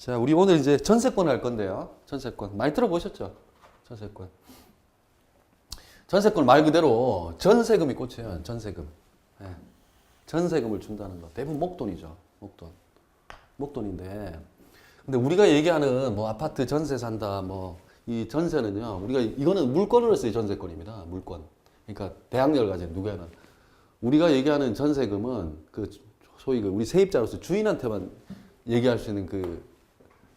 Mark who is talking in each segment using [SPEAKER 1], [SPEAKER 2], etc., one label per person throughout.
[SPEAKER 1] 자, 우리 오늘 이제 전세권 할 건데요. 전세권. 많이 들어보셨죠? 전세권. 전세권 말 그대로 전세금이 꽂혀요. 전세금. 예. 전세금을 준다는 거. 대부분 목돈이죠. 목돈. 목돈인데. 근데 우리가 얘기하는 뭐 아파트 전세 산다, 뭐 이 전세는요. 우리가 이거는 물건으로서의 전세권입니다. 물건. 그러니까 대항력을 가진 누구야는. 우리가 얘기하는 전세금은 그 소위 그 우리 세입자로서 주인한테만 얘기할 수 있는 그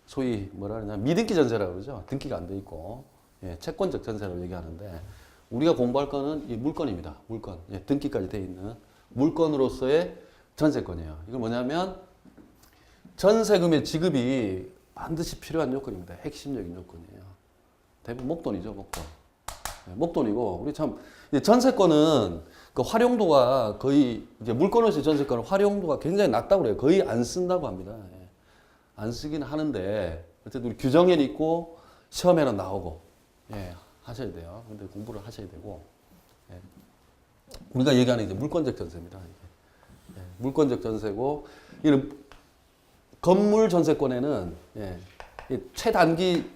[SPEAKER 1] 소위 뭐라 그러냐 미등기 전세라고 그러죠. 등기가 안 돼 있고 예, 채권적 전세라고 얘기하는데 우리가 공부할 거는 이 물건입니다. 물건. 예, 등기까지 돼 있는 물건으로서의 전세권이에요. 이건 뭐냐면 전세금의 지급이 반드시 필요한 요건입니다. 핵심적인 요건이에요. 대부분 목돈이죠, 목돈. 예, 목돈이고 우리 참 전세권은 그 활용도가 거의 이제 물건으로서의 전세권은 활용도가 굉장히 낮다고 그래요. 거의 안 쓴다고 합니다. 예. 안 쓰긴 하는데 어쨌든 우리 규정에 있고 시험에는 나오고 예, 하셔야 돼요. 근데 공부를 하셔야 되고 예. 우리가 얘기하는 이제 물권적 전세입니다. 예, 물권적 전세고 이런 건물 전세권에는 예, 최단기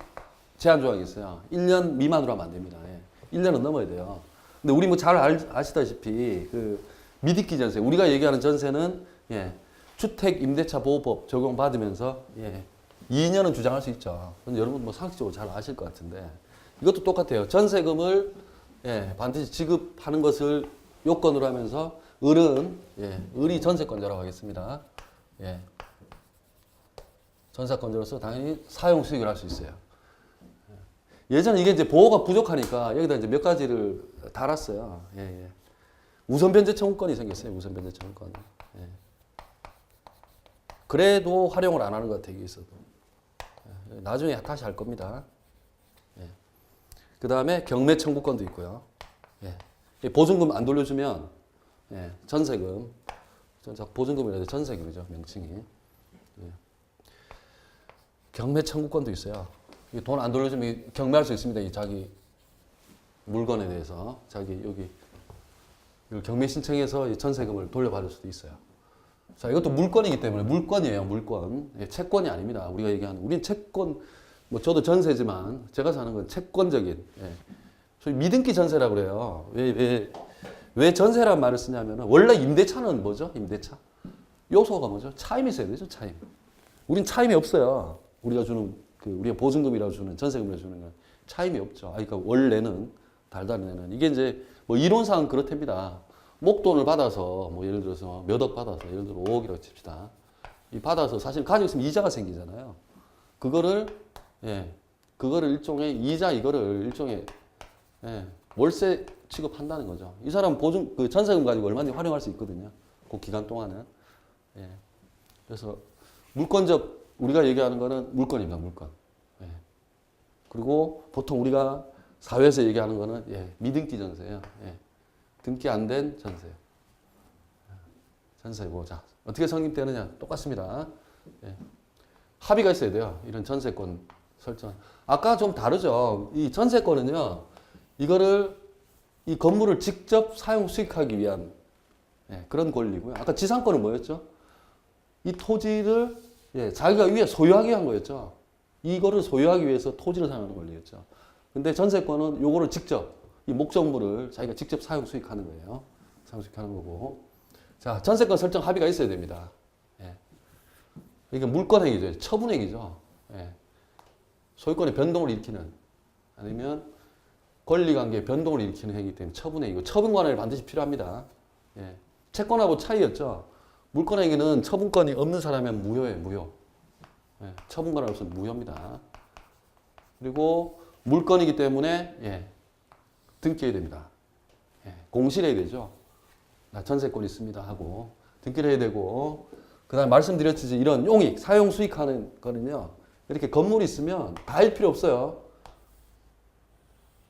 [SPEAKER 1] 제한 조항이 있어요. 1년 미만으로 하면 안 됩니다. 예. 1년은 넘어야 돼요. 근데 우리 뭐 잘 아시다시피 그 미등기 전세 우리가 얘기하는 전세는 예, 주택 임대차 보호법 적용받으면서 예, 2년은 주장할 수 있죠. 근데 여러분 뭐 상식적으로 잘 아실 것 같은데 이것도 똑같아요. 전세금을 예, 반드시 지급하는 것을 요건으로 하면서 을은 예, 을이 전세권자라고 하겠습니다. 예. 전세권자로서 당연히 사용 수익을 할 수 있어요. 예전에 이게 이제 보호가 부족하니까 여기다 이제 몇 가지를 달았어요. 예, 예. 우선 변제 청구권이 생겼어요. 우선 변제 청구권. 예. 그래도 활용을 안 하는 것 같아요. 여기 있어도. 예. 나중에 다시 할 겁니다. 예. 그 다음에 경매 청구권도 있고요. 예. 보증금 안 돌려주면 예. 전세금, 보증금이라도 전세금이죠. 명칭이. 예. 경매 청구권도 있어요. 돈 안 돌려주면 경매할 수 있습니다. 이 자기 물건에 대해서 자기 여기 경매 신청해서 전세금을 돌려받을 수도 있어요. 자, 이것도 물건이기 때문에 물건이에요. 물건. 예, 채권이 아닙니다. 우리가 얘기하는 우리는 채권 뭐 저도 전세지만 제가 사는 건 채권적인 예. 소위 미등기 전세라고 그래요. 왜 전세라는 말을 쓰냐면은 원래 임대차는 뭐죠? 임대차 요소가 뭐죠? 차임이 있어야 되죠. 차임. 우린 차임이 없어요. 우리가 주는 우리가 보증금이라고 주는 전세금이라고 주는 건 차임이 없죠. 그러니까 원래는 달달이는 이게 이제 뭐 이론상은 그렇답니다. 목돈을 받아서 뭐 예를 들어서 몇 억 받아서 예를 들어 5억이라고 칩시다. 이 받아서 사실 가지고 있으면 이자가 생기잖아요. 그거를 일종의 이자 이거를 일종의 월세 취급한다는 거죠. 이 사람 보증 그 전세금 가지고 얼마든지 활용할 수 있거든요. 그 기간 동안은. 예. 그래서 물권적 우리가 얘기하는 거는 물건입니다. 물건. 예. 그리고 보통 우리가 사회에서 얘기하는 거는 예, 미등기 전세예요. 예. 등기 안 된 전세. 전세고 자 어떻게 성립되느냐 똑같습니다. 예. 합의가 있어야 돼요. 이런 전세권 설정. 아까 좀 다르죠. 이 전세권은요. 이거를 이 건물을 직접 사용 수익하기 위한 예, 그런 권리고요. 아까 지상권은 뭐였죠? 이 토지를 예, 자기가 위에 소유하기 위한 거였죠. 이거를 소유하기 위해서 토지를 사용하는 권리였죠. 근데 전세권은 요거를 직접, 이 목적물을 자기가 직접 사용 수익하는 거예요. 사용 수익하는 거고. 자, 전세권 설정 합의가 있어야 됩니다. 예. 이게 물권행위죠. 처분행위죠. 예. 소유권의 변동을 일으키는, 아니면 권리관계의 변동을 일으키는 행위 때문에 처분행위고, 처분관할이 반드시 필요합니다. 예. 채권하고 차이였죠. 물권행위는 처분권이 없는 사람이면 무효예요. 무효. 예, 처분권이 없으면 무효입니다. 그리고 물건이기 때문에 예, 등기해야 됩니다. 예, 공시해야 되죠. 나 전세권 있습니다 하고 등기를 해야 되고 그 다음에 말씀드렸듯이 이런 용익, 사용 수익하는 거는요. 이렇게 건물이 있으면 다 할 필요 없어요.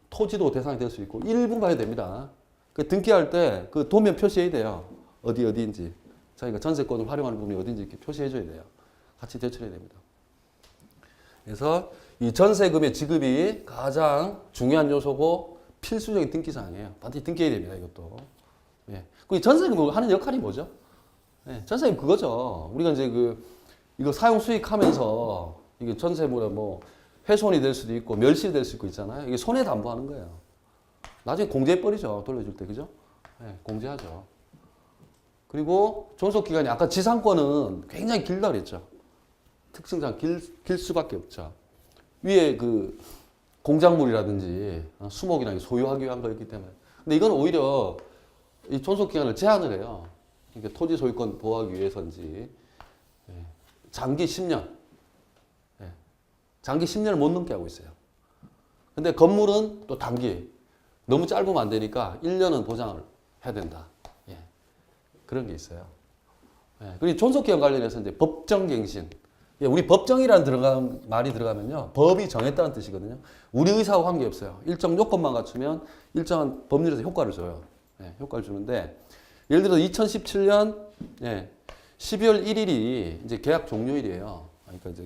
[SPEAKER 1] 토지도 대상이 될 수 있고 일부만 해야 됩니다. 그 등기할 때 그 도면 표시해야 돼요. 어디인지. 자기가 전세권을 활용하는 부분이 어딘지 이렇게 표시해줘야 돼요. 같이 제출해야 됩니다. 그래서 이 전세금의 지급이 가장 중요한 요소고 필수적인 등기사항이에요. 반드시 등기해야 됩니다. 이것도. 예. 그 전세금 하는 역할이 뭐죠? 예. 전세금 그거죠. 우리가 이제 이거 사용 수익하면서 이게 전세물에 뭐 훼손이 될 수도 있고 멸실될 수도 있잖아요. 이게 손해 담보하는 거예요. 나중에 공제해버리죠. 돌려줄 때. 그죠? 네, 공제하죠. 그리고 존속기간이 아까 지상권은 굉장히 길다 그랬죠. 특성상 길 수밖에 없죠. 위에 그 공작물이라든지 수목이나 소유하기 위한 거였기 때문에. 근데 이건 오히려 이 존속기간을 제한을 해요. 그러니까 토지 소유권 보호하기 위해서인지. 장기 10년. 장기 10년을 못 넘게 하고 있어요. 근데 건물은 또 단기. 너무 짧으면 안 되니까 1년은 보장을 해야 된다. 그런 게 있어요. 그리고 존속기간 관련해서 이제 법정갱신. 우리 법정이라는 말이 들어가면요. 법이 정했다는 뜻이거든요. 우리 의사와 관계없어요. 일정 요건만 갖추면 일정한 법률에서 효과를 줘요. 효과를 주는데 예를 들어서 2017년 12월 1일이 이제 계약 종료일이에요. 그러니까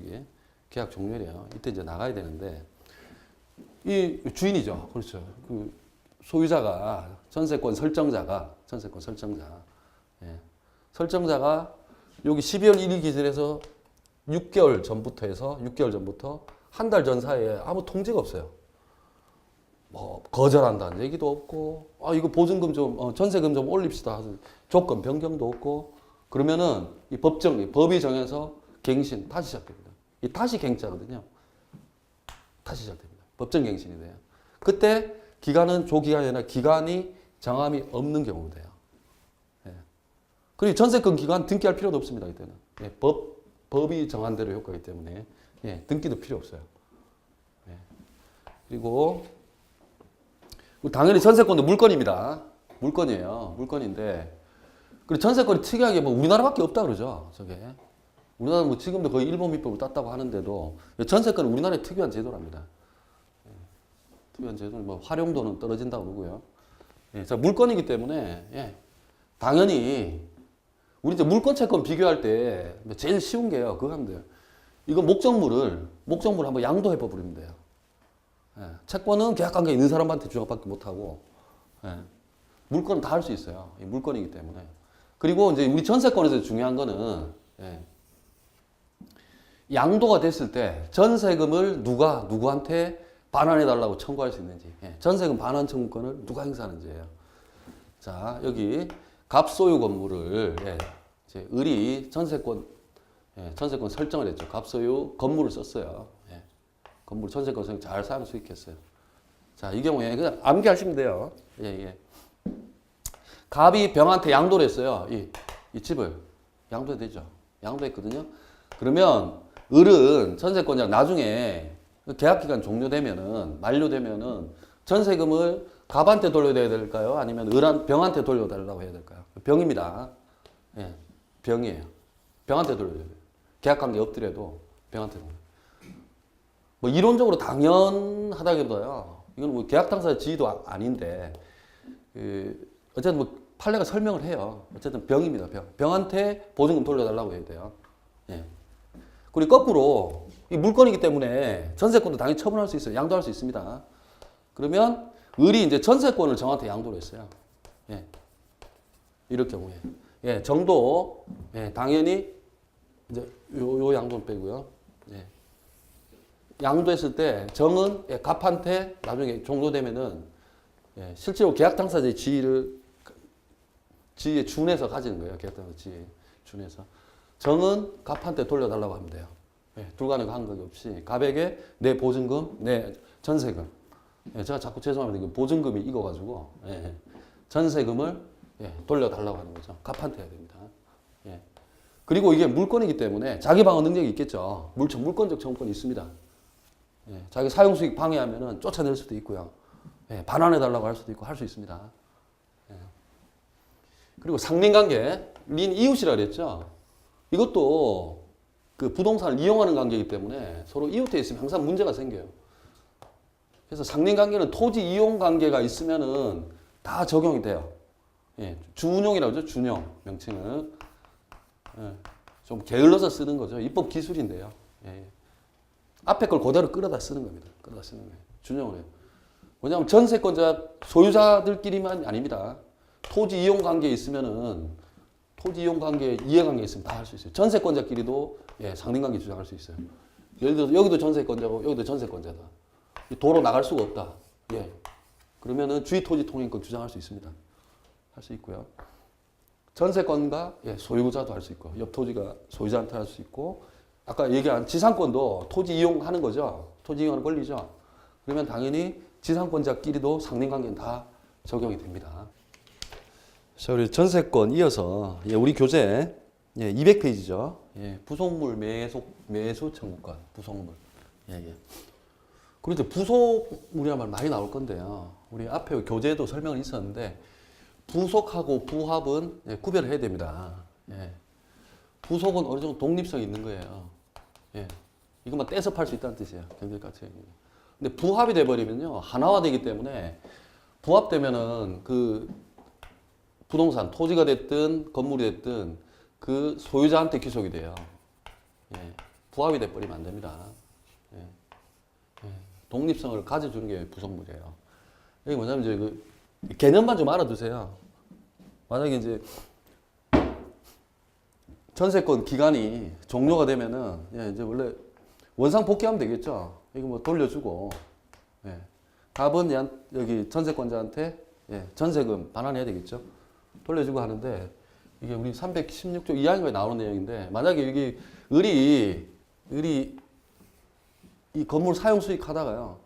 [SPEAKER 1] 계약 종료일이에요. 이때 이제 나가야 되는데 이 주인이죠. 그렇죠. 그 소유자가 전세권 설정자가 설정자가 여기 12월 1일 기준에서 6개월 전부터 한 달 전 사이에 아무 통지가 없어요. 뭐 거절한다는 얘기도 없고 이거 보증금 좀 전세금 좀 올립시다 하는 조건 변경도 없고 그러면은 이 법이 정해서 갱신 다시 시작됩니다. 이 다시 갱자거든요. 다시 시작됩니다. 법정 갱신이 돼요. 그때 기간은 조기간이 아니라 기간이 정함이 없는 경우가 돼요. 그리고 전세권 기간 등기할 필요도 없습니다. 이때는 법이 정한 대로 효과이기 때문에 등기도 필요 없어요. 그리고 당연히 전세권도 물건입니다. 물건이에요. 물건인데 그리고 전세권이 특이하게 뭐 우리나라밖에 없다 그러죠. 저게 우리나라 뭐 지금도 거의 일본 민법을 땄다고 하는데도 전세권은 우리나라의 특유한 제도랍니다. 특유한 제도는 뭐 활용도는 떨어진다고 그러고요. 자, 물건이기 때문에 당연히 우리 이제 물건 채권 비교할 때 제일 쉬운 게요. 그거 하면 돼요. 이거 목적물을 한번 양도해 버리면 돼요. 채권은 계약관계에 있는 사람한테 주장받기 못하고 물건은 다 할 수 있어요. 물건이기 때문에. 그리고 이제 우리 전세권에서 중요한 거는 양도가 됐을 때 전세금을 누가 누구한테 반환해 달라고 청구할 수 있는지 전세금 반환 청구권을 누가 행사하는지예요. 자, 여기 갑소유 건물을 이제 을이 전세권 설정을 했죠. 갑소유 건물을 썼어요. 건물 전세권 설정 잘 사용 수익했어요. 자, 이 경우에 그냥 암기하시면 돼요. 갑이 병한테 양도를 했어요. 이 집을 양도되죠. 양도했거든요. 그러면 을은 전세권자 나중에 계약기간 만료되면은 전세금을 갑한테 돌려야 될까요? 아니면 병한테 돌려달라고 해야 될까요? 병입니다. 병이에요. 병한테 돌려야 돼요. 계약관계 없더라도 병한테 돌려야 돼요. 뭐 이론적으로 당연하다기보다요. 이건 뭐 계약 당사자 지위도 아닌데 어쨌든 뭐 판례가 설명을 해요. 어쨌든 병입니다. 병한테 보증금 돌려달라고 해야 돼요. 그리고 거꾸로 이 물건이기 때문에 전세권도 당연히 처분할 수 있어요. 양도할 수 있습니다. 그러면 을이 이제 전세권을 정한테 양도를 했어요. 이럴 경우에. 정도, 당연히, 이제, 요 양도는 빼고요. 양도했을 때, 정은, 갑한테 나중에 종료되면은, 실제로 계약 당사자의 지위에 준해서 가지는 거예요. 계약 당사자 지위에 준해서. 정은 갑한테 돌려달라고 하면 돼요. 둘 간의 간격이 없이. 갑에게 내 보증금, 내 전세금. 제가 자꾸 죄송합니다. 보증금이 익어가지고, 전세금을 돌려달라고 하는 거죠. 갑한테 해야 됩니다. 그리고 이게 물건이기 때문에 자기 방어 능력이 있겠죠. 물권적 청구권이 있습니다. 자기 사용수익 방해하면은 쫓아낼 수도 있고요. 반환해달라고 할 수도 있고 할 수 있습니다. 그리고 상린관계, 이웃이라 그랬죠. 이것도 그 부동산을 이용하는 관계이기 때문에 서로 이웃에 있으면 항상 문제가 생겨요. 그래서 상린관계는 토지 이용 관계가 있으면은 다 적용이 돼요. 주운용이라고 하죠. 준용 명칭은. 좀 게을러서 쓰는 거죠. 입법 기술인데요. 앞에 걸 그대로 끌어다 쓰는 겁니다. 끌어다 쓰는 거예요. 준용을 해요. 왜냐하면 전세권자 소유자들끼리만 아닙니다. 토지 이용 관계에 있으면은 토지 이용 관계, 이해 관계에 있으면 다 할 수 있어요. 전세권자끼리도 상린관계 주장할 수 있어요. 예를 들어서 여기도 전세권자고 여기도 전세권자다. 도로 나갈 수가 없다. 예. 그러면은 주의토지 통행권 주장할 수 있습니다. 할 수 있고요. 전세권과 예, 소유자도 할 수 있고 옆 토지가 소유자한테 할 수 있고 아까 얘기한 지상권도 토지 이용하는 거죠. 토지 이용하는 권리죠. 그러면 당연히 지상권자끼리도 상린관계는 다 적용이 됩니다. 자, 우리 전세권 이어서 예, 우리 교재 예, 200페이지죠. 예, 부속물 매수 청구권 부속물. 예, 예. 그리고 이제 부속물이란 말 많이 나올 건데요. 우리 앞에 교재에도 설명이 있었는데 부속하고 부합은 예, 구별을 해야 됩니다. 예. 부속은 어느 정도 독립성이 있는 거예요. 예. 이것만 떼서 팔 수 있다는 뜻이에요. 경제가치. 근데 부합이 돼버리면요. 하나화되기 때문에 부합되면은 그 부동산, 토지가 됐든 건물이 됐든 그 소유자한테 귀속이 돼요. 예. 부합이 돼버리면 안 됩니다. 예. 예. 독립성을 가져주는 게 부속물이에요. 이게 뭐냐면 이제 그 개념만 좀 알아두세요. 만약에 이제 전세권 기간이 종료가 되면은 예, 이제 원래 원상 복귀하면 되겠죠. 이거 뭐 돌려주고 예. 답은 여기 전세권자한테 예, 전세금 반환해야 되겠죠. 돌려주고 하는데 이게 우리 316조 2항에 나오는 내용인데 만약에 여기 을이 이 건물 사용 수익 하다가요.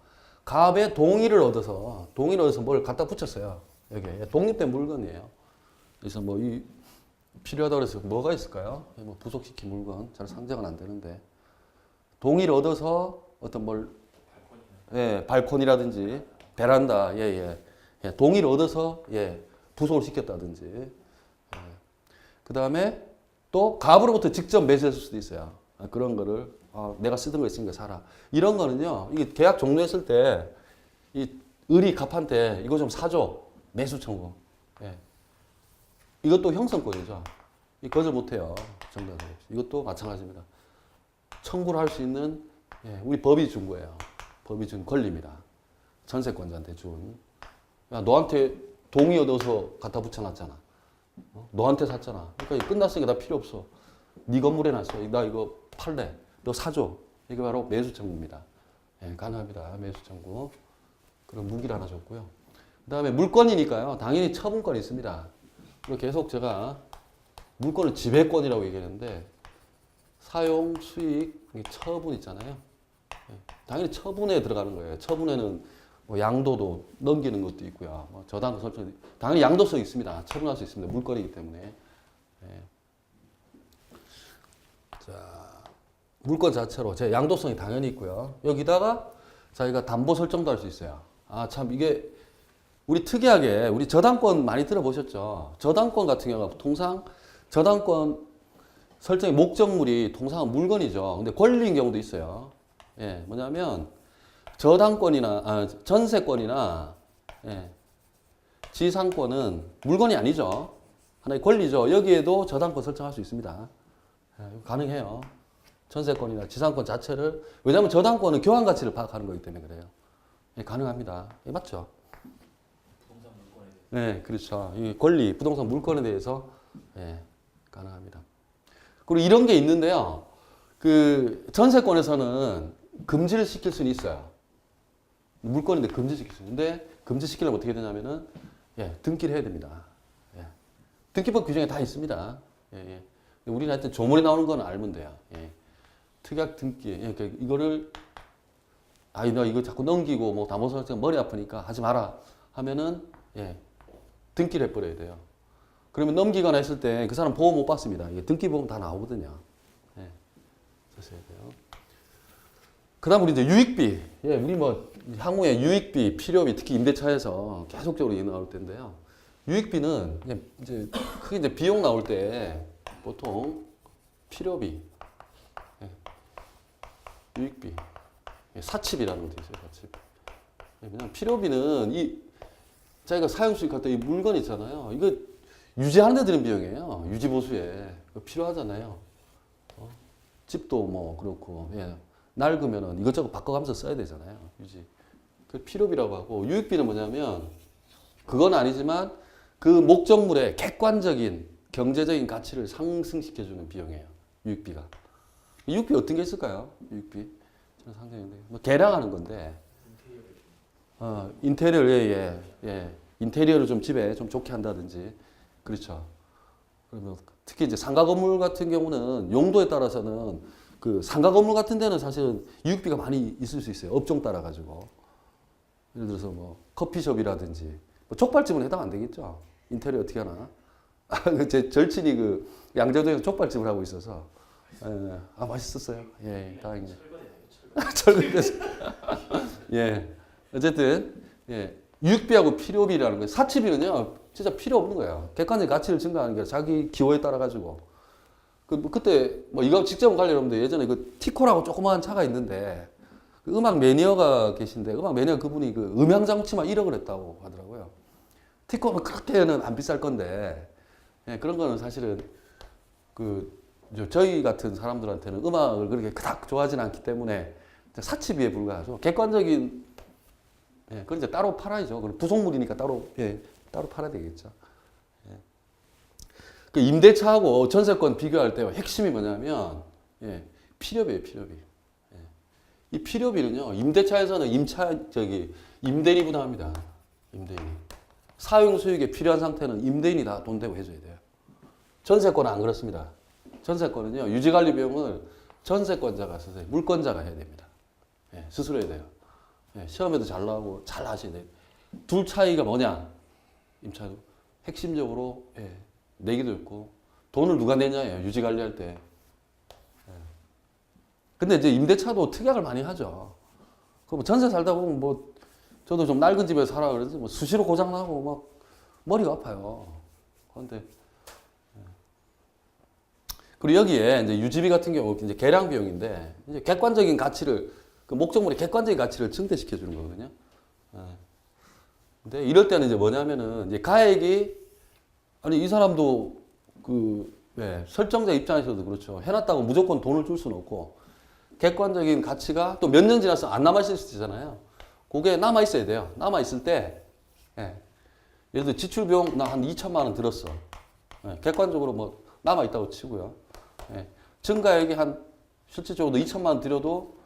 [SPEAKER 1] 갑의 동의를 얻어서 뭘 갖다 붙였어요. 여기에 독립된 물건이에요. 그래서 뭐 이 필요하다고 해서 뭐가 있을까요? 뭐 부속시킨 물건 잘 상정은 안 되는데 동의를 얻어서 어떤 뭘 예, 발코니라든지 베란다 예, 동의를 얻어서 예, 부속을 시켰다든지 예. 그 다음에 또 갑으로부터 직접 매수했을 수도 있어요. 그런 거를 내가 쓰던 거 있으니까 사라. 이런 거는요. 이게 계약 종료했을 때 이 을이 갑한테 이거 좀 사줘. 매수 청구. 예. 이것도 형성권이죠. 이 거절 못해요. 정답. 이것도 마찬가지입니다. 청구를 할 수 있는 예, 우리 법이 준 거예요. 법이 준 권리입니다. 전세권자한테 준. 야, 너한테 동의 얻어서 갖다 붙여놨잖아. 너한테 샀잖아. 그러니까 끝났으니까 나 필요 없어. 네 건물에 놨어. 나 이거 팔래. 너 사줘. 이게 바로 매수 청구입니다. 예, 가능합니다. 매수 청구. 그런 무기를 하나 줬고요. 그 다음에 물권이니까요. 당연히 처분권이 있습니다. 그리고 계속 제가 물권을 지배권이라고 얘기하는데 사용, 수익, 처분 있잖아요. 예, 당연히 처분에 들어가는 거예요. 처분에는 뭐 양도도 넘기는 것도 있고요. 뭐 저당도 설정, 당연히 양도성이 있습니다. 처분할 수 있습니다. 물권이기 때문에. 예. 자, 물권 자체로 제 양도성이 당연히 있고요. 여기다가 자기가 담보 설정도 할 수 있어요. 참 이게 우리 특이하게 우리 저당권 많이 들어보셨죠? 저당권 같은 경우가 통상 저당권 설정의 목적물이 통상은 물건이죠. 근데 권리인 경우도 있어요. 예, 뭐냐면 저당권이나 전세권이나 예, 지상권은 물건이 아니죠. 하나의 권리죠. 여기에도 저당권 설정할 수 있습니다. 예, 가능해요. 전세권이나 지상권 자체를 왜냐하면 저당권은 교환 가치를 파악하는 거기 때문에 그래요. 예, 가능합니다. 예, 맞죠?
[SPEAKER 2] 부동산 물건에 대해서.
[SPEAKER 1] 네, 그렇죠. 이 권리, 부동산 물건에 대해서 예, 가능합니다. 그리고 이런 게 있는데요. 그 전세권에서는 금지를 시킬 수는 있어요. 물건인데 금지시킬 수 있는데 금지시키려면 어떻게 되냐면은 예, 등기를 해야 됩니다. 예. 등기법 규정에 다 있습니다. 예, 예. 우리는 하여튼 조문에 나오는 건 알면 돼요. 예. 특약 등기, 예, 그러니까 이거를 너 이거 자꾸 넘기고 뭐 담보설정 머리 아프니까 하지 마라 하면은 예, 등기를 해버려야 돼요. 그러면 넘기거나 했을 때 그 사람 보험 못 받습니다. 이게 등기 보험 다 나오거든요. 예, 쓰셔야 돼요. 그 다음 우리 이제 유익비. 예, 우리 뭐 향후에 유익비, 필요비, 특히 임대차에서 계속적으로 나올 텐데요. 유익비는 이제 크게 이제 비용 나올 때 보통 필요비, 예, 유익비, 예, 사칩이라는 것도 있어요. 사칩. 예, 왜냐면 필요비는 이 자기가 사용 수익할 때 이 물건 있잖아요. 이거 유지하는 데 드는 비용이에요. 유지 보수에 필요하잖아요. 집도 뭐 그렇고 예. 낡으면은 이것저것 바꿔가면서 써야 되잖아요. 유지. 그 필요비라고 하고 유익비는 뭐냐면 그건 아니지만 그 목적물의 객관적인 경제적인 가치를 상승시켜주는 비용이에요. 유익비가. 유익비 어떤 게 있을까요? 유익비. 상징인데 뭐 개량하는 건데 인테리어를 인테리어를 좀 집에 좀 좋게 한다든지 그렇죠. 그러면 특히 이제 상가 건물 같은 경우는 용도에 따라서는 그 상가 건물 같은 데는 사실은 유익비가 많이 있을 수 있어요. 업종 따라 가지고 예를 들어서 뭐 커피숍이라든지 뭐 족발집은 해당 안 되겠죠. 인테리어 어떻게 하나? 제 절친이 그 양재도에서 족발집을 하고 있어서 맛있었어요. 예, 다행히. 철거돼서. 예, 어쨌든 유익비하고 필요비라는 거예요. 사치비는요, 진짜 필요 없는 거예요. 객관적 가치를 증가하는 게 자기 기호에 따라 가지고. 그때 뭐 이거 직접 관련 없는데 예전에 그 티코라고 조그마한 차가 있는데 그 음악 매니어가 계신데 음악 매니어 그분이 그 음향 장치만 1억을 했다고 하더라고요. 티코는 그렇게는 안 비쌀 건데 그런 거는 사실은 그 저희 같은 사람들한테는 음악을 그렇게 그닥 좋아하지는 않기 때문에 사치비에 불과하죠. 객관적인 그건 이제 따로 팔아야죠. 부속물이니까 따로 따로 팔아야 되겠죠. 그 임대차하고 전세권 비교할 때 핵심이 뭐냐면 필요비예요, 필요비. 이 필요비는요, 임대차에서는 임대인이 부담합니다. 임대인이. 사용 수익에 필요한 상태는 임대인이 다 돈 대고 해줘야 돼요. 전세권은 안 그렇습니다. 전세권은요, 유지관리 비용을 전세권자가 쓰세요. 물권자가 해야 됩니다. 스스로 해야 돼요. 시험에도 잘 나오고 잘 하셔야 돼요. 둘 차이가 뭐냐? 임차도 핵심적으로 내기도 있고 돈을 누가 내냐예요. 유지 관리할 때. 근데 이제 임대차도 특약을 많이 하죠. 그 전세 살다 보면 뭐 저도 좀 낡은 집에 살아 그래서 뭐 수시로 고장 나고 막 머리가 아파요. 그런데 그리고 여기에 이제 유지비 같은 경우 이제 개량 비용인데 이제 객관적인 가치를 그 목적물의 객관적인 가치를 증대시켜 주는 거거든요. 근데 이럴 때는 이제 뭐냐면은 이제 가액이 아니 이 사람도 설정자 입장에서도 그렇죠. 해놨다고 무조건 돈을 줄 수는 없고 객관적인 가치가 또 몇 년 지나서 안 남아 있을 수 있잖아요. 그게 남아 있어야 돼요. 남아 있을 때 예를 들어 지출 비용 나 한 2천만 원 들었어. 객관적으로 뭐 남아 있다고 치고요. 증가액이 한 실질적으로 2천만 원 들여도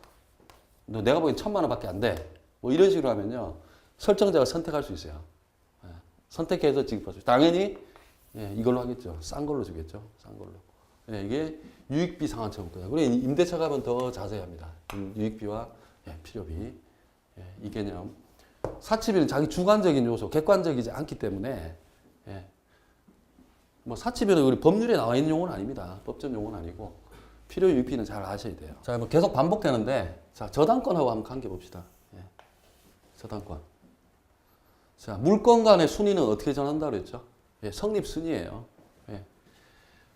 [SPEAKER 1] 내가 보기엔 1,000만 원밖에 안 돼. 뭐 이런 식으로 하면요. 설정자가 선택할 수 있어요. 선택해서 지급할 수 있어요. 당연히 이걸로 하겠죠. 싼 걸로 주겠죠. 싼 걸로. 이게 유익비 상한처분입니다. 그리고 임대차 가면 더 자세합니다. 유익비와 필요비. 이 개념. 사치비는 자기 주관적인 요소, 객관적이지 않기 때문에 뭐 사치비는 우리 법률에 나와 있는 용어는 아닙니다. 법적 용어는 아니고 필요 유익비는 잘 아셔야 돼요. 자, 뭐 계속 반복되는데 자, 저당권하고 한번 관계 봅시다. 저당권. 자, 물건 간의 순위는 어떻게 정한다고 그랬죠? 성립 순위예요.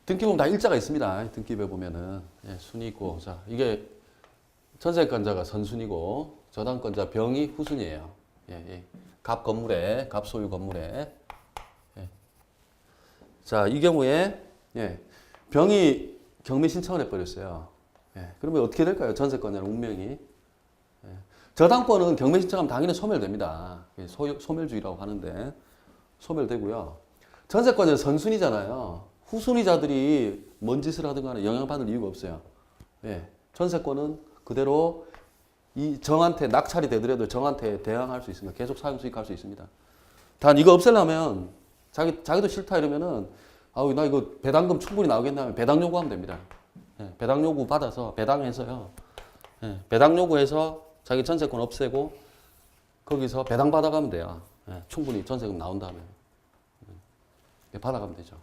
[SPEAKER 1] 등기 보면 다 일자가 있습니다. 등기부에 보면은 순위 있고, 자 이게 전세권자가 선순위고 저당권자 병이 후순위예요. 갑 건물에, 갑 소유 건물에. 자, 이 경우에 병이 경매 신청을 해버렸어요. 그러면 어떻게 될까요? 전세권자는 운명이. 저당권은 경매 신청하면 당연히 소멸됩니다. 소멸주의라고 하는데 소멸되고요. 전세권자는 선순위잖아요. 후순위자들이 뭔 짓을 하든 간에 영향받을 이유가 없어요. 전세권은 그대로 이 정한테 낙찰이 되더라도 정한테 대항할 수 있습니다. 계속 사용 수익할 수 있습니다. 단 이거 없애려면 자기도 싫다 이러면은 아우 나 이거 배당금 충분히 나오겠나 하면 배당 요구하면 됩니다. 배당 요구 받아서 배당해서요. 배당 요구해서 자기 전세권 없애고 거기서 배당 받아가면 돼요. 충분히 전세금 나온 다음에 받아가면 되죠.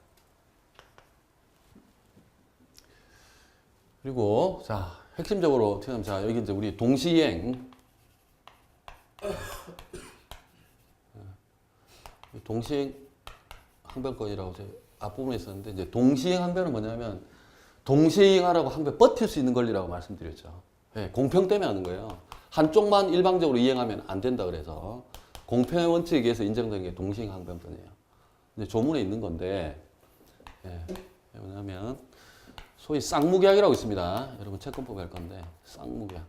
[SPEAKER 1] 그리고 자 핵심적으로 튀어나오면 자 여기 이제 우리 동시이행 동시이행 항변권이라고 제가 앞부분에 있었는데 이제 동시이행 항변은 뭐냐면 동시이행하라고 항변 버틸 수 있는 권리라고 말씀드렸죠. 공평 때문에 하는 거예요. 한쪽만 일방적으로 이행하면 안 된다 그래서 공평의 원칙에 의해서 인정된 게 동시이행 항변권이에요. 이제 조문에 있는 건데 뭐냐면 소위 쌍무계약이라고 있습니다. 여러분 채권법에 할 건데 쌍무계약.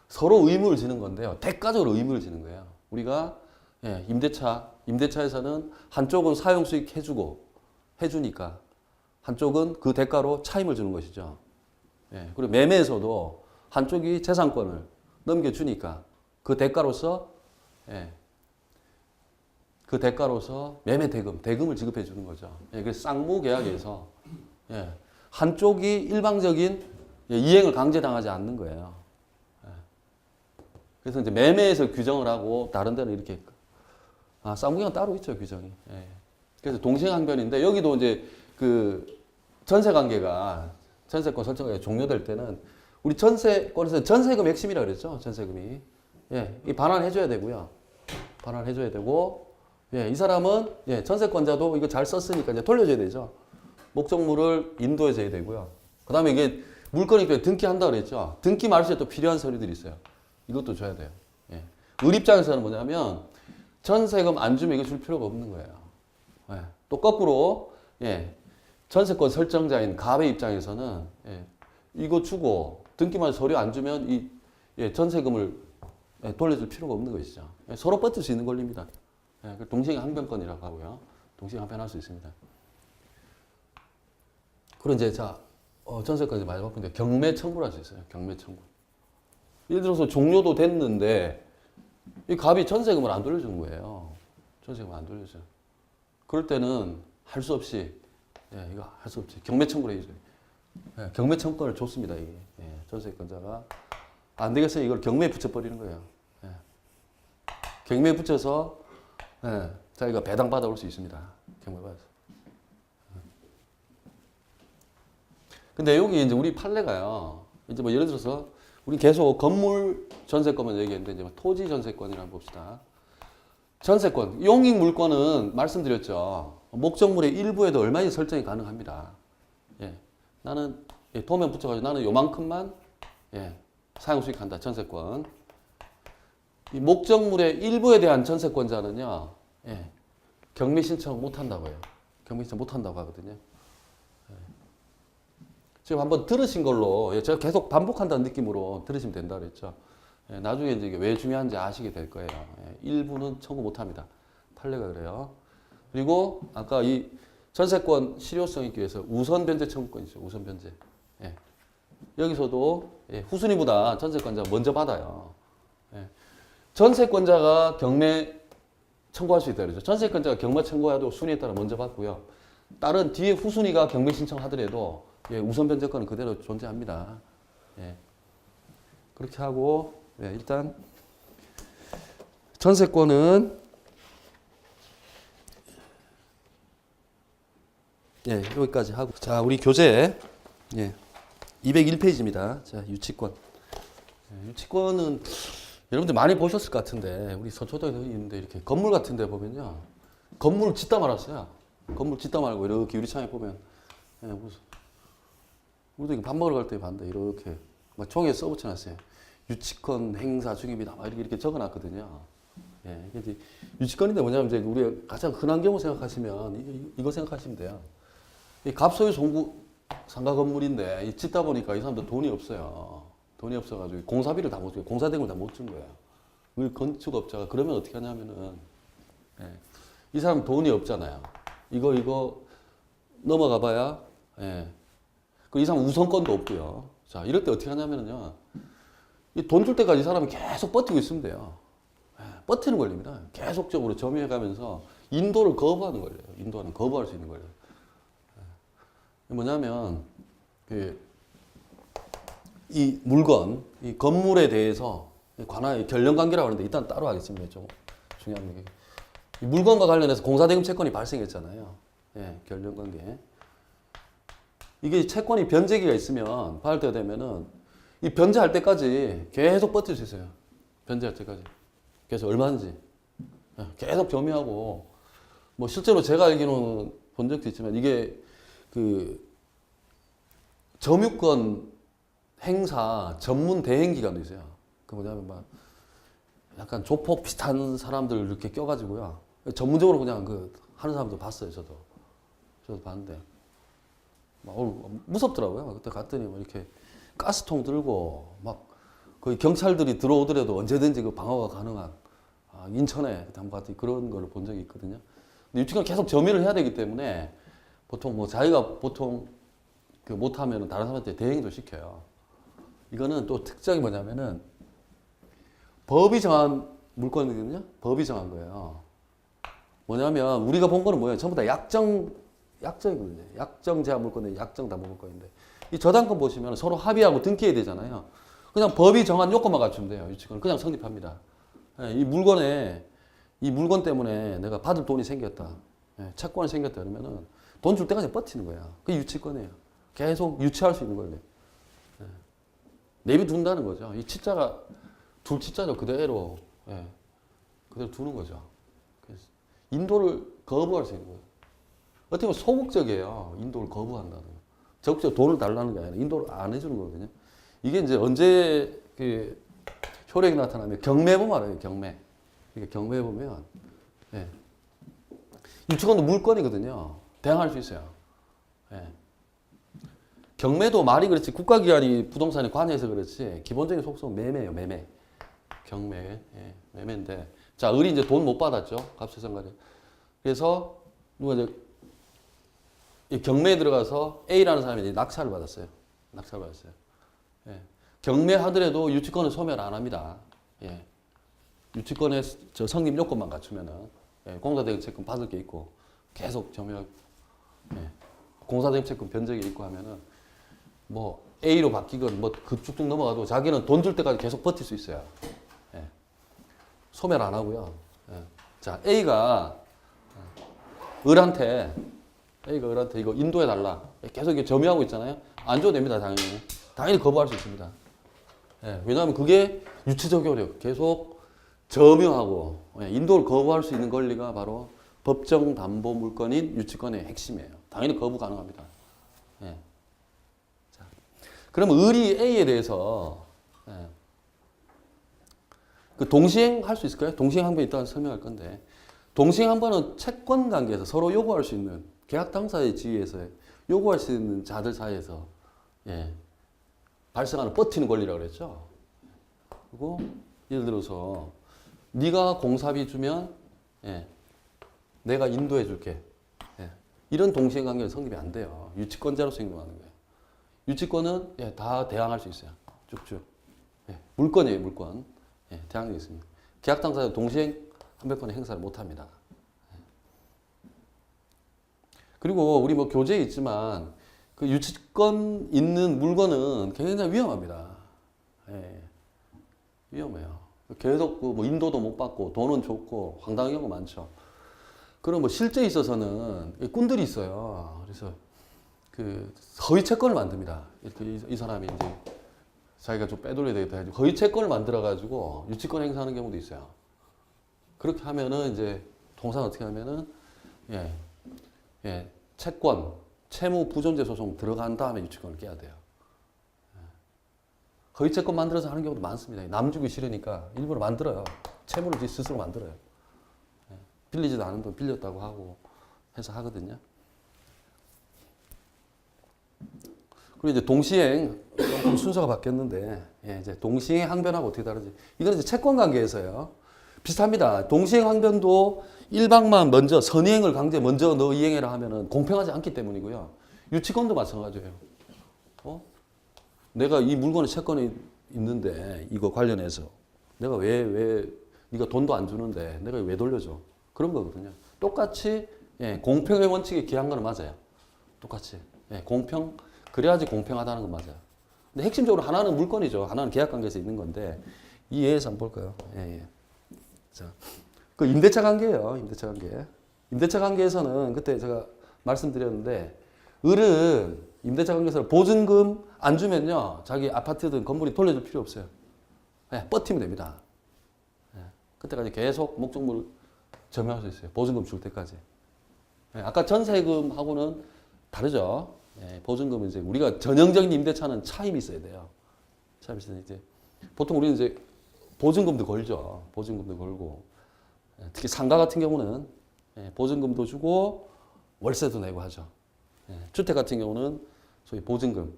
[SPEAKER 1] 서로 의무를 지는 건데요. 대가적으로 의무를 지는 거예요. 우리가 임대차에서는 한쪽은 사용수익 해주니까 한쪽은 그 대가로 차임을 주는 것이죠. 예. 그리고 매매에서도 한쪽이 재산권을 넘겨주니까 그 대가로서 예. 그 대가로서 매매 대금을 지급해 주는 거죠. 예. 그래서 쌍무 계약에서 예. 한쪽이 일방적인 예. 이행을 강제당하지 않는 거예요. 예. 그래서 이제 매매에서 규정을 하고 다른 데는 이렇게 쌍무 계약 따로 있죠 규정이. 예. 그래서 동시행항변인데 여기도 이제 그 전세 관계가 전세권 설정이 종료될 때는 우리 전세권에서 전세금 핵심이라 그랬죠. 전세금이. 예, 이 반환해줘야 되고요. 반환해줘야 되고, 예, 이 사람은 예, 전세권자도 이거 잘 썼으니까 이제 돌려줘야 되죠. 목적물을 인도해줘야 되고요. 그 다음에 이게 물건이 등기한다 그랬죠. 등기 말소에 또 필요한 서류들이 있어요. 이것도 줘야 돼요. 예. 을 입장에서는 뭐냐면 전세금 안 주면 이거 줄 필요가 없는 거예요. 예. 또 거꾸로 예. 전세권 설정자인 갑의 입장에서는 예. 이거 주고 등기만 서류 안 주면 이 예. 전세금을 예. 돌려줄 필요가 없는 것이죠. 예. 서로 뻗을 수 있는 권리입니다. 예. 동시행항변권이라고 하고요. 동시행항변할 수 있습니다. 그리고 이제 자 전세권 이제 마지막 번째 경매 청구를 할 수 있어요. 경매 청구. 예를 들어서 종료도 됐는데 이 갑이 전세금을 안 돌려주는 거예요. 전세금을 안 돌려줘요. 그럴 때는 할 수 없이 예, 이거 할 수 없지. 경매 청구를 해줘요. 예, 경매 청구권을 줬습니다. 이게 예, 전세권자가 안 되겠어요. 이걸 경매에 붙여버리는 거예요. 예. 경매에 붙여서 예, 자기가 배당 받아올 수 있습니다. 경매 받아서. 근데 여기 이제 우리 판례가요. 이제 뭐 예를 들어서 우리 계속 건물 전세권만 얘기했는데 이제 뭐 토지 전세권이라 한번 봅시다. 전세권, 용익 물권은 말씀드렸죠. 목적물의 일부에도 얼마든지 설정이 가능합니다. 예. 나는 예, 도면 붙여가지고 나는 요만큼만 예, 사용 수익한다. 전세권. 이 목적물의 일부에 대한 전세권자는요. 예, 경매 신청 못 한다고요. 경매 신청 못 한다고 하거든요. 예. 지금 한번 들으신 걸로 예, 제가 계속 반복한다는 느낌으로 들으시면 된다 그랬죠. 예, 나중에 이제 이게 왜 중요한지 아시게 될 거예요. 예, 일부는 청구 못 합니다. 판례가 그래요. 그리고 아까 이 전세권 실효성 있기 위해서 우선 변제 청구권이 있죠. 우선 변제. 예. 여기서도 예, 후순위보다 전세권자가 먼저 받아요. 예. 전세권자가 경매 청구할 수 있다 그러죠. 전세권자가 경매 청구해도 순위에 따라 먼저 받고요. 다른 뒤에 후순위가 경매 신청하더라도 예, 우선 변제권은 그대로 존재합니다. 예. 그렇게 하고 예, 일단 전세권은 예, 여기까지 하고 자 우리 교재 예, 201페이지입니다. 자 유치권 예, 유치권은 여러분들 많이 보셨을 것 같은데 우리 서초동에 있는데 이렇게 건물 같은 데 보면요 건물 짓다 말았어요. 건물 짓다 말고 이렇게 유리창에 보면 예, 무슨 우리도 밥 먹으러 갈 때 봤는데 이렇게 막 종이에 써붙여놨어요. 유치권 행사 중입니다. 막 이렇게 적어놨거든요. 예, 이게 유치권인데 뭐냐면 이제 우리가 가장 흔한 경우 생각하시면 이거 생각하시면 돼요. 이 갑소유 송구 상가 건물인데 이 짓다 보니까 이 사람들 돈이 없어요. 돈이 없어가지고 공사비를 다 못 줘요. 공사대금을 다 못 준 거예요. 우리 건축업자가 그러면 어떻게 하냐면은 예, 이 사람 돈이 없잖아요. 이거 넘어가봐야 예. 그 이 사람 우선권도 없고요. 자 이럴 때 어떻게 하냐면은요. 이 돈 줄 때까지 이 사람이 계속 버티고 있으면 돼요. 예, 버티는 권리입니다. 계속적으로 점유해가면서 인도를 거부하는 권리예요. 인도하는 거부할 수 있는 권리. 뭐냐면 이 물건, 이 건물에 대해서 관할 결련관계라고 하는데 일단 따로 하겠습니다. 좀 중요한 게 이 물건과 관련해서 공사대금 채권이 발생했잖아요. 예, 결련관계. 이게 채권이 변제기가 있으면 받을 때가 되면은 이 변제할 때까지 계속 버틸 수 있어요. 변제할 때까지. 그래서 얼마든지 계속 점유하고 뭐 실제로 제가 알기로는 본 적도 있지만 이게 그 점유권 행사 전문 대행 기관도 있어요. 그 뭐냐면 막 약간 조폭 비슷한 사람들 이렇게 껴가지고요. 전문적으로 그냥 그 하는 사람도 봤어요. 저도 봤는데 막 무섭더라고요. 그때 갔더니 뭐 이렇게 가스통 들고 막 거의 경찰들이 들어오더라도 언제든지 그 방어가 가능한 인천에 그때 한번 갔더니 그런 걸 본 적이 있거든요. 근데 유치권 계속 점유를 해야 되기 때문에 보통 뭐 자기가 보통 그 못하면 다른 사람한테 대행도 시켜요. 이거는 또 특징이 뭐냐면은 법이 정한 물건이거든요. 법이 정한 거예요. 뭐냐면 우리가 본 거는 뭐예요? 전부 다 약정이거든요. 약정 제한 물건인데 약정 담보 물건인데 이 저당권 보시면 서로 합의하고 등기해야 되잖아요. 그냥 법이 정한 요건만 갖추면 돼요. 유치권 그냥 성립합니다. 예, 이 물건 때문에 내가 받을 돈이 생겼다. 예, 채권이 생겼다 그러면은 돈 줄 때까지 버티는 거야. 그게 유치권이에요. 계속 유치할 수 있는 거예요. 예. 내비둔다는 거죠. 이 치자가 둘 치자를 그대로 예, 그대로 두는 거죠. 그래서 인도를 거부할 수 있는 거예요. 어떻게 보면 소극적이에요. 인도를 거부한다는 거. 적극적으로 돈을 달라는 게 아니라 인도를 안 해주는 거거든요. 이게 이제 언제 그 효력이 나타나면 경매 보면 알아요. 경매. 이게 경매 보면 예. 유치권도 물건이거든요. 대항할 수 있어요. 예. 경매도 말이 그렇지 국가기관이 부동산에 관여해서 그렇지 기본적인 속성은 매매예요. 매매. 경매. 예. 매매인데 자 을이 이제 돈 못 받았죠. 갑세선가리. 그래서 누가 이제 이 경매에 들어가서 A라는 사람이 이제 낙찰을 받았어요. 낙찰을 받았어요. 예. 경매하더라도 유치권은 소멸 안 합니다. 예. 유치권의 저 성립 요건만 갖추면은 예. 공사대행채권 받을 게 있고 계속 점유하고 예. 공사대행채권 변적이 있고 하면은 뭐 A로 바뀌건 뭐 급쭉쭉 넘어가도 자기는 돈 줄 때까지 계속 버틸 수 있어요. 예. 소멸 안 하고요. 예. 자 A가 을한테 이거 인도해 달라. 계속 이게 점유하고 있잖아요. 안 줘도 됩니다, 당연히. 당연히 거부할 수 있습니다. 예, 왜냐하면 그게 유치적 효력. 계속 점유하고 예, 인도를 거부할 수 있는 권리가 바로 법정 담보 물건인 유치권의 핵심이에요. 당연히 거부 가능합니다. 예. 자, 그러면 을이 A에 대해서 예, 그 동시행할 수 있을까요? 동시행항변이 있다고 설명할 건데 동시행항변은 채권 관계에서 서로 요구할 수 있는 계약 당사자의 지위에서 요구할 수 있는 자들 사이에서 예, 발생하는 버티는 권리라고 그랬죠. 그리고 예를 들어서 네가 공사비 주면 예, 내가 인도해 줄게. 예, 이런 동시행 관계는 성립이 안 돼요. 유치권자로서 행동하는 거예요. 유치권은 예, 다 대항할 수 있어요. 쭉쭉. 예, 물건이에요, 물건. 예, 대항력이 있습니다. 계약 당사자 동시행 항변권의 행사를 못 합니다. 그리고 우리 뭐 교재에 있지만 그 유치권 있는 물건은 굉장히 위험합니다. 예, 위험해요. 계속 그 뭐 인도도 못 받고 돈은 좋고 황당한 경우가 많죠. 그럼 뭐 실제 있어서는 꾼들이 있어요. 그래서 그 허위 채권을 만듭니다. 이렇게 이 사람이 이제 자기가 좀 빼돌려야 되겠다 해서 허위 채권을 만들어 가지고 유치권 행사하는 경우도 있어요. 그렇게 하면은 이제 통상 어떻게 하면은 예, 채권, 채무 부존재 소송 들어간 다음에 유치권을 깨야 돼요. 허위 채권 만들어서 하는 경우도 많습니다. 남 주기 싫으니까 일부러 만들어요. 채무를 스스로 만들어요. 빌리지도 않은 돈 빌렸다고 하고 해서 하거든요. 그리고 이제 동시행, 조금 순서가 바뀌었는데, 예, 이제 동시행 항변하고 어떻게 다르지? 이건 이제 채권 관계에서요. 비슷합니다. 동시행 항변도 일방만 먼저 선이행을 강제 먼저 너 이행해라 하면은 공평하지 않기 때문이고요. 유치권도 마찬가지예요. 내가 이 물건에 채권이 있는데 이거 관련해서 내가 왜 네가 돈도 안 주는데 내가 왜 돌려줘? 그런 거거든요. 똑같이 예, 공평의 원칙에 기한 거는 맞아요. 똑같이 예, 공평 그래야지 공평하다는 건 맞아요. 근데 핵심적으로 하나는 물건이죠. 하나는 계약 관계에서 있는 건데 이 예에서 한번 볼까요? 예, 예. 자, 그 임대차 관계예요. 임대차 관계. 임대차 관계에서는 그때 제가 말씀드렸는데 을은 임대차 관계에서 보증금 안 주면요 자기 아파트든 건물이 돌려줄 필요 없어요. 네, 버티면 됩니다. 네, 그때까지 계속 목적물을 점유할 수 있어요. 보증금 줄 때까지. 네, 아까 전세금하고는 다르죠. 네, 보증금은 이제 우리가 전형적인 임대차는 차임이 있어야 돼요. 차임이 있어야 이제 보통 우리는 이제 보증금도 걸죠. 보증금도 걸고 특히 상가 같은 경우는 보증금도 주고 월세도 내고 하죠. 주택 같은 경우는 소위 보증금,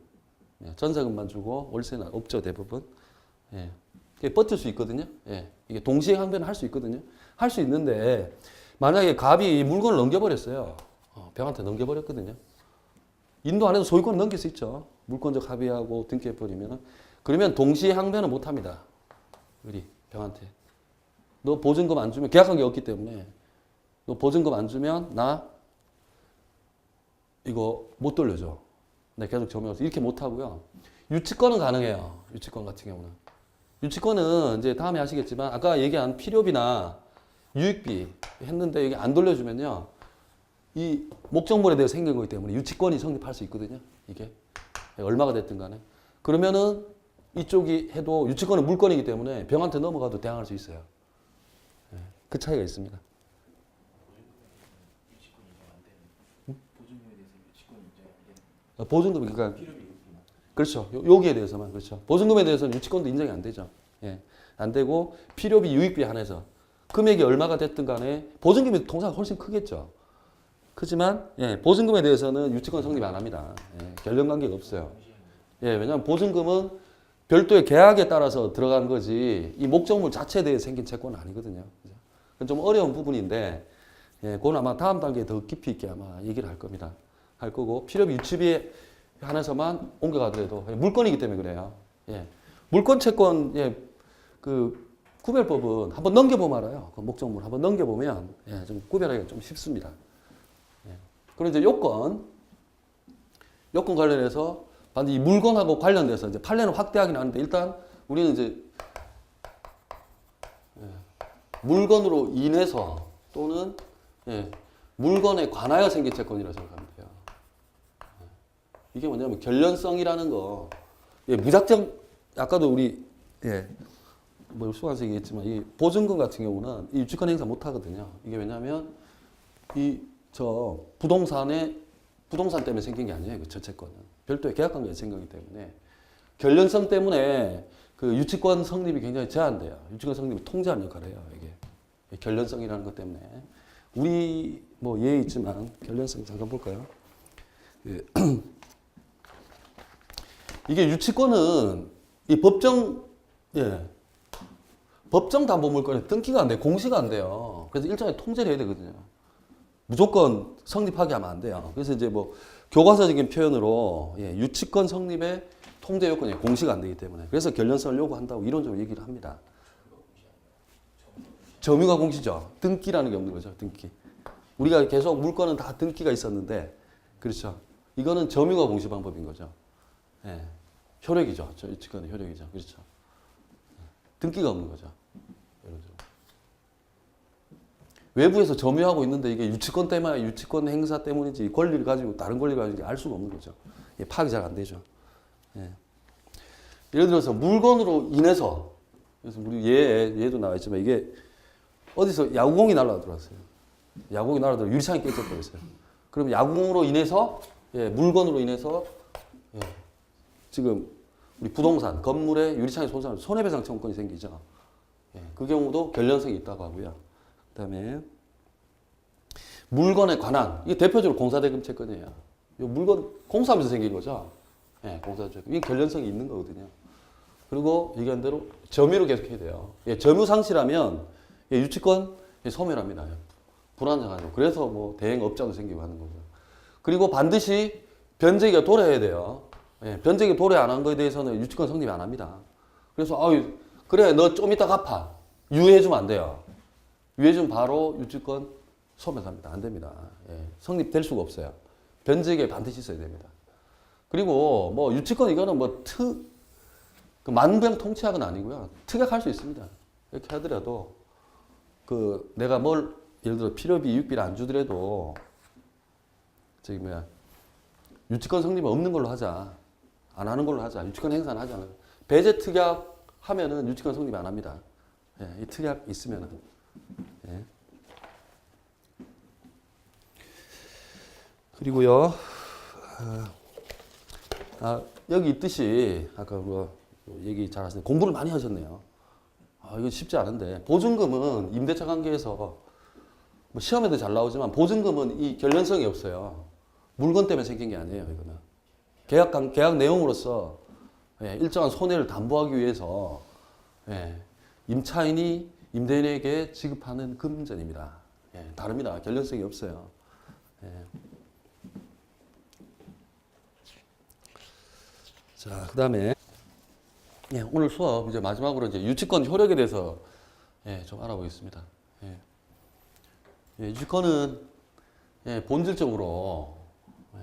[SPEAKER 1] 전세금만 주고 월세는 없죠 대부분. 버틸 수 있거든요. 이게 동시에 항변을 할 수 있거든요. 할 수 있는데 만약에 갑이 물건을 넘겨버렸어요. 병한테 넘겨버렸거든요. 인도 안에서 소유권을 넘길 수 있죠. 물권적 합의하고 등기해버리면. 그러면 동시에 항변을 못합니다. 우리 병한테. 너 보증금 안 주면 계약관계 없기 때문에 너 보증금 안 주면 나 이거 못 돌려줘. 내 계속 점유해서 이렇게 못 하고요. 유치권은 가능해요. 유치권 같은 경우는. 유치권은 이제 다음에 하시겠지만 아까 얘기한 필요비나 유익비 했는데 이게 안 돌려주면요. 이 목적물에 대해 생긴 거기 때문에 유치권이 성립할 수 있거든요. 이게 얼마가 됐든 간에. 그러면은 이쪽이 해도 유치권은 물권이기 때문에 병한테 넘어가도 대항할 수 있어요. 그 차이가 있습니다.
[SPEAKER 2] 유치권 인정 안 되는. 보증금에 대해서 유치권 인정 안 되는.
[SPEAKER 1] 보증금 그러니까
[SPEAKER 2] 필요비 유익비만.
[SPEAKER 1] 그렇죠. 여기에 대해서만 그렇죠. 보증금에 대해서는 유치권도 인정이 안 되죠. 예, 안 되고 필요비, 유익비 한해서 금액이 얼마가 됐든 간에 보증금이 통상 훨씬 크겠죠. 크지만 예, 보증금에 대해서는 유치권 성립 안 합니다. 예, 결련 관계가 없어요. 예, 왜냐하면 보증금은 별도의 계약에 따라서 들어간 거지 이 목적물 자체에 대해 생긴 채권은 아니거든요. 그건 좀 어려운 부분인데 예, 그건 아마 다음 단계에 더 깊이 있게 아마 얘기를 할 겁니다. 할 거고 필요비 유치비에 한해서만 옮겨가더라도 물건이기 때문에 그래요. 예. 물권 채권 그 구별법은 한번 넘겨보면 알아요. 그 목적물 한번 넘겨보면 좀 구별하기가 좀 쉽습니다. 그리고 이제 요건 관련해서 반드시 이 물건하고 관련돼서 이제 판례는 확대하긴 하는데 일단 우리는 이제 물건으로 인해서 또는 물건에 관하여 생긴 채권이라고 생각하면 돼요. 이게 뭐냐면 결련성이라는 거 무작정 아까도 우리 뭐 수강에서 얘기했지만 이 보증금 같은 경우는 이 유치권 행사 못 하거든요. 이게 왜냐하면 부동산 때문에 생긴 게 아니에요. 그 저채권은 별도의 계약관계가 생기기 때문에 결련성 때문에 그 유치권 성립이 굉장히 제한돼요. 유치권 성립이 통제하는 역할을 해요. 이게 결련성이라는 것 때문에 우리 뭐 예에 있지만 결련성 잠깐 볼까요? 이게 유치권은 이 법정 담보물권에 등기가 안 돼요. 공시가 안 돼요. 그래서 일종의 통제를 해야 되거든요. 무조건 성립하게 하면 안 돼요. 그래서 이제 뭐 교과서적인 표현으로 유치권 성립의 통제 요건이 공시가 안 되기 때문에 그래서 결련성을 요구한다고 이론적으로 얘기를 합니다. 점유가 공시죠. 등기라는 게 없는 거죠. 등기. 우리가 계속 물건은 다 등기가 있었는데 그렇죠. 이거는 점유가 공시 방법인 거죠. 효력이죠. 유치권의 효력이죠. 그렇죠. 등기가 없는 거죠. 예를 들어. 외부에서 점유하고 있는데 이게 유치권 때문에 유치권 행사 때문인지 권리를 가지고 다른 권리를 가지고 알 수가 없는 거죠. 파악이 잘 안 되죠. 예를 들어서 물건으로 인해서 그래서 우리 얘도 나와 있지만 이게 어디서 야구공이 날아가 들어왔어요. 야구공이 날아들어 유리창이 깨져버렸어요. 그럼 야구공으로 인해서 물건으로 인해서 지금 우리 부동산 건물에 유리창이 손상을 손해배상 청구권이 생기죠. 그 경우도 결련성이 있다고 하고요. 그다음에 물건에 관한 이게 대표적으로 공사대금 채권이에요. 이 물건 공사하면서 생긴 거죠. 공사대금 이게 결련성이 있는 거거든요. 그리고 얘기한 대로 점유로 계속해야 돼요. 점유 상실하면 유치권 소멸합니다. 불안정하죠. 그래서 뭐 대행업자도 생기고 하는 거고요. 그리고 반드시 변제기가 도래해야 돼요. 변제기 도래 안 한 거에 대해서는 유치권 성립 안 합니다. 그래서 그래 너 좀 이따 갚아. 유예해주면 안 돼요. 유예해주면 바로 유치권 소멸합니다. 안 됩니다. 성립될 수가 없어요. 변제기에 반드시 있어야 됩니다. 그리고 뭐 유치권 이거는 그 만병통치약은 아니고요. 특약할 수 있습니다. 이렇게 하더라도 내가 예를 들어 필요비, 유익비를 안 주더라도 유치권 성립은 없는 걸로 하자. 안 하는 걸로 하자. 유치권 행사는 하지 않아요. 배제 특약 하면은 유치권 성립 안 합니다. 이 특약 있으면은. 그리고요, 여기 있듯이 아까 얘기 잘 하셨는데 공부를 많이 하셨네요. 이거 쉽지 않은데 보증금은 임대차 관계에서 뭐 시험에도 잘 나오지만 보증금은 이 결련성이 없어요. 물건 때문에 생긴 게 아니에요. 이거는 계약 내용으로서 일정한 손해를 담보하기 위해서 임차인이 임대인에게 지급하는 금전입니다. 다릅니다. 결련성이 없어요. 자, 그다음에 예, 오늘 수업 이제 마지막으로 이제 유치권 효력에 대해서 예, 좀 알아보겠습니다. 예. 예, 유치권은 예, 본질적으로 예,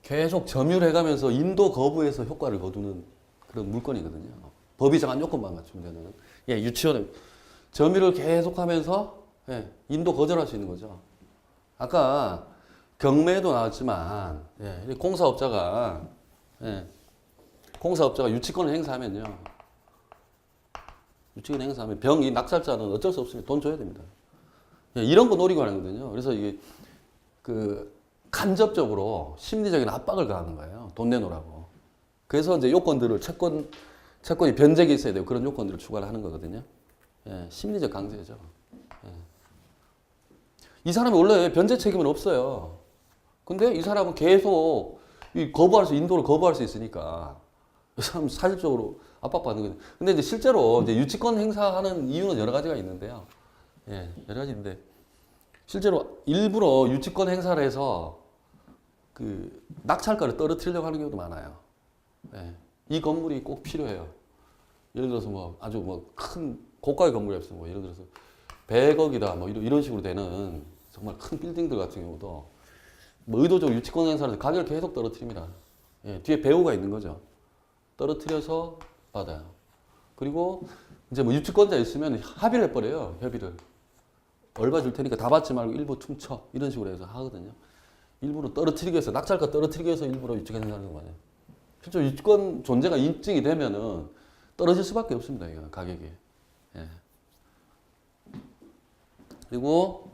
[SPEAKER 1] 계속 점유해가면서 인도 거부에서 효과를 거두는 그런 물건이거든요. 법이 정한 요건만 맞추면 되는 예, 유치원은 점유를 계속하면서 예, 인도 거절할 수 있는 거죠. 아까 경매도 나왔지만 예, 이 공사업자가 예, 유치권을 행사하면요. 유치권 행사하면 이 낙찰자는 어쩔 수 없으니 돈 줘야 됩니다. 예, 이런 거 노리고 하는 거거든요. 그래서 이게 그 간접적으로 심리적인 압박을 가하는 거예요. 돈 내놓으라고. 그래서 이제 요건들을 채권이 변제가 있어야 되고 그런 요건들을 추가를 하는 거거든요. 예, 심리적 강제죠. 예. 이 사람이 원래 변제 책임은 없어요. 근데 이 사람은 계속 인도를 거부할 수 있으니까 이 사람 사실적으로 압박받는 거죠. 근데 이제 실제로 이제 유치권 행사하는 이유는 여러 가지가 있는데요. 예, 여러 가지 있는데 실제로 일부러 유치권 행사를 해서 그 낙찰가를 떨어뜨리려고 하는 경우도 많아요. 예, 이 건물이 꼭 필요해요. 예를 들어서 뭐 아주 뭐 큰 고가의 건물이 없으면 뭐 예를 들어서 100억이다 뭐 이런 식으로 되는 정말 큰 빌딩들 같은 경우도 뭐 의도적으로 유치권 행사를 해서 가격을 계속 떨어뜨립니다. 예, 뒤에 배우가 있는 거죠. 떨어뜨려서 받아요. 그리고 이제 뭐 유치권자 있으면 합의를 해버려요. 협의를. 얼마 줄 테니까 다 받지 말고 일부 퉁쳐. 이런 식으로 해서 하거든요. 일부러 떨어뜨리기 위해서, 낙찰가 떨어뜨리기 위해서 일부러 유치권 행사하는 거 아니에요. 실제로 유치권 존재가 인증이 되면은 떨어질 수밖에 없습니다. 이거 가격이. 예. 그리고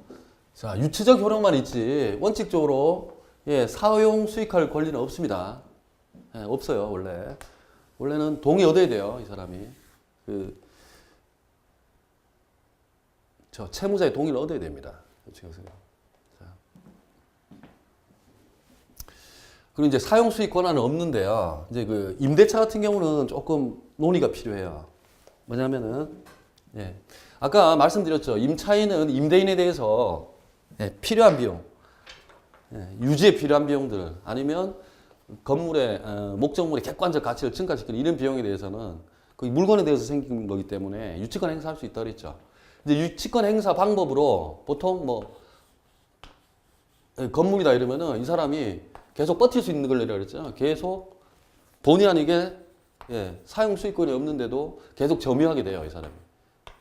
[SPEAKER 1] 자, 유치적 효력만 있지 원칙적으로 예, 사용 수익할 권리는 없습니다. 예, 없어요, 원래. 원래는 동의 얻어야 돼요, 이 사람이. 저 채무자의 동의를 얻어야 됩니다. 자. 그리고 이제 사용 수익 권한은 없는데요. 이제 그 임대차 같은 경우는 조금 논의가 필요해요. 뭐냐면은 예. 아까 말씀드렸죠. 임차인은 임대인에 대해서 예, 필요한 비용, 예, 유지에 필요한 비용들 아니면 건물의 목적물의 객관적 가치를 증가시키는 이런 비용에 대해서는 그 물건에 대해서 생긴 거기 때문에 유치권 행사할 수 있다고 그랬죠. 이제 유치권 행사 방법으로 보통 뭐 건물이다 이러면은 이 사람이 계속 버틸 수 있는 걸 내라 그랬잖아요. 계속 본의 아니게 예, 사용 수익권이 없는데도 계속 점유하게 돼요, 이 사람이.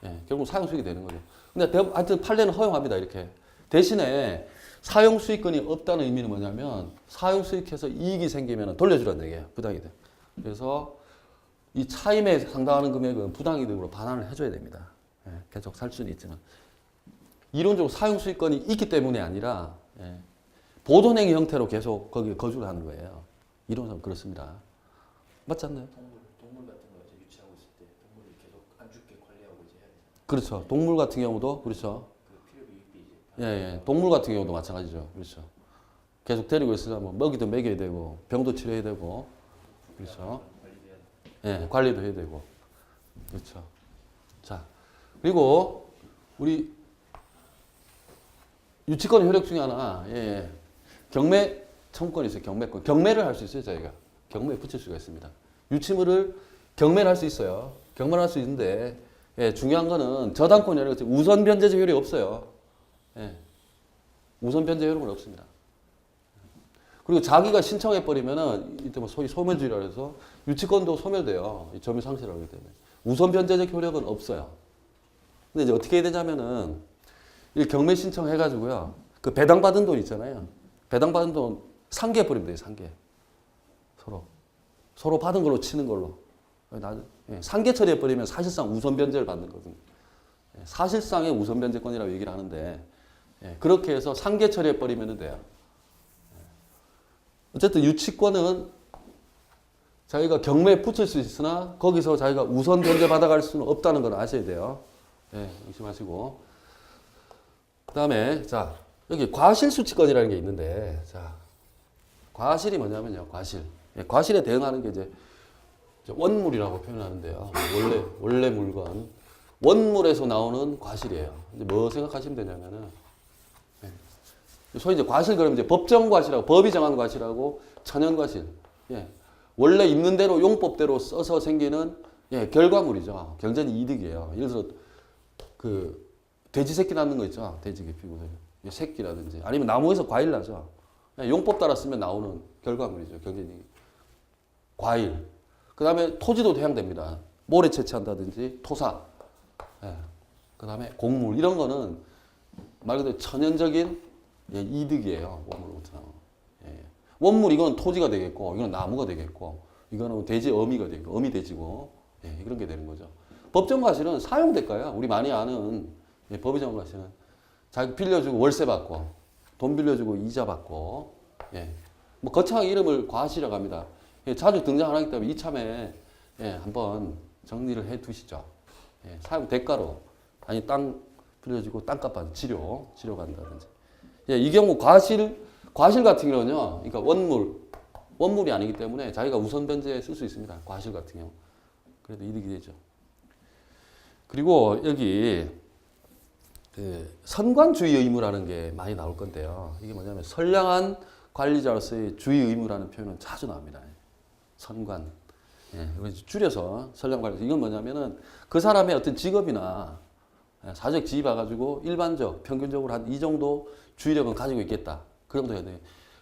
[SPEAKER 1] 예, 결국 사용 수익이 되는 거죠. 근데 하여튼 판례는 허용합니다, 이렇게. 대신에 사용 수익권이 없다는 의미는 뭐냐면 사용 수익해서 이익이 생기면 돌려주라는 얘기예요. 부당이득. 그래서 이 차임에 상당하는 금액은 부당이득으로 반환을 해줘야 됩니다. 예, 계속 살 수는 있지만 이론적으로 사용 수익권이 있기 때문에 아니라 예, 보존행위 형태로 계속 거기에 거주를 하는 거예요. 이론상 그렇습니다. 맞지 않나요?
[SPEAKER 2] 동물 같은 거 이제 유치하고 있을 때 동물을 계속 안 죽게 관리하고 이제 해야 되잖아요.
[SPEAKER 1] 그렇죠. 동물 같은 경우도 그렇죠.
[SPEAKER 2] 그 필요 이익비 이제
[SPEAKER 1] 예. 동물 같은 경우도 마찬가지죠. 그렇죠. 계속 데리고 있으려면 먹이도 먹여야 되고 병도 치료해야 되고 그렇죠.
[SPEAKER 2] 관리도 해야 돼.
[SPEAKER 1] 예, 관리도 해야 되고 그렇죠. 자, 그리고 우리 유치권 효력 중에 하나 예, 경매 청구권이 있어요. 경매권. 경매를 할 수 있어요. 저희가 경매에 붙일 수가 있습니다. 유치물을 경매를 할 수 있어요. 경매를 할 수 있는데 예, 중요한 거는 저당권이 아니라 우선 변제적 효력이 없어요. 예, 우선 변제 효력은 없습니다. 그리고 자기가 신청해 버리면은 이때 뭐 소위 소멸주의라 해서 유치권도 소멸돼요. 이 점유 상실을 하기 때문에 우선 변제적 효력은 없어요. 근데 이제 어떻게 해야 되냐면은 이 경매 신청해 가지고요. 그 배당 받은 돈 있잖아요. 배당 받은 돈 상기해 버리면 돼요. 상기. 서로 받은 걸로 치는 걸로. 상계 처리해 버리면 사실상 우선 변제를 받는 거거든요. 사실상의 우선 변제권이라고 얘기를 하는데 그렇게 해서 상계 처리해 버리면 돼요. 어쨌든 유치권은 자기가 경매에 붙일 수 있으나 거기서 자기가 우선 변제 받아갈 수는 없다는 걸 아셔야 돼요. 명심하시고. 그 다음에 자 여기 과실수치권이라는 게 있는데 자 과실이 뭐냐면요. 과실에 대응하는 게 이제 원물이라고 표현하는데요. 원래 물건 원물에서 나오는 과실이에요. 이제 뭐 생각하시면 되냐면은 소위 이제 과실 그러면 이제 법정 과실하고 법이 정한 과실하고 천연 과실. 예. 원래 있는 대로 용법대로 써서 생기는 예, 결과물이죠. 경제는 이득이에요. 예를 들어 그 돼지 새끼 낳는 거 있죠. 돼지 개피고 새끼라든지 아니면 나무에서 과일 나죠. 예, 용법 따라 쓰면 나오는 결과물이죠. 경제는 과일. 그다음에 토지도 해당됩니다. 모래 채취한다든지 토사. 예. 그다음에 곡물 이런 거는 말 그대로 천연적인 예, 이득이에요. 원물부터. 예. 원물 이건 토지가 되겠고 이건 나무가 되겠고 이거는 돼지 어미가 되고 어미 돼지고 예, 그런 게 되는 거죠. 법정 과실은 사용 대가야. 우리 많이 아는 예, 법정 과실은 자기 빌려주고 월세 받고 돈 빌려주고 이자 받고 예. 뭐 거창하게 이름을 과실이라고 합니다. 예, 자주 등장 안 하기 때문에 이참에 예, 한번 정리를 해 두시죠. 예, 사용 대가로 아니 땅 빌려주고 땅값 받는 치료 받는다든지. 예, 이 경우 과실 같은 경우는요. 그러니까 원물이 아니기 때문에 자기가 우선 변제에 쓸 수 있습니다. 과실 같은 경우. 그래도 이득이 되죠. 그리고 여기 그 선관주의 의무라는 게 많이 나올 건데요. 이게 뭐냐면 선량한 관리자로서의 주의 의무라는 표현은 자주 나옵니다. 선관. 예, 줄여서 선량 관리자. 이건 뭐냐면은 그 사람의 어떤 직업이나 사적 지위 봐가지고 일반적, 평균적으로 한 이 정도 주의력은 가지고 있겠다. 그 정도 해야 돼요.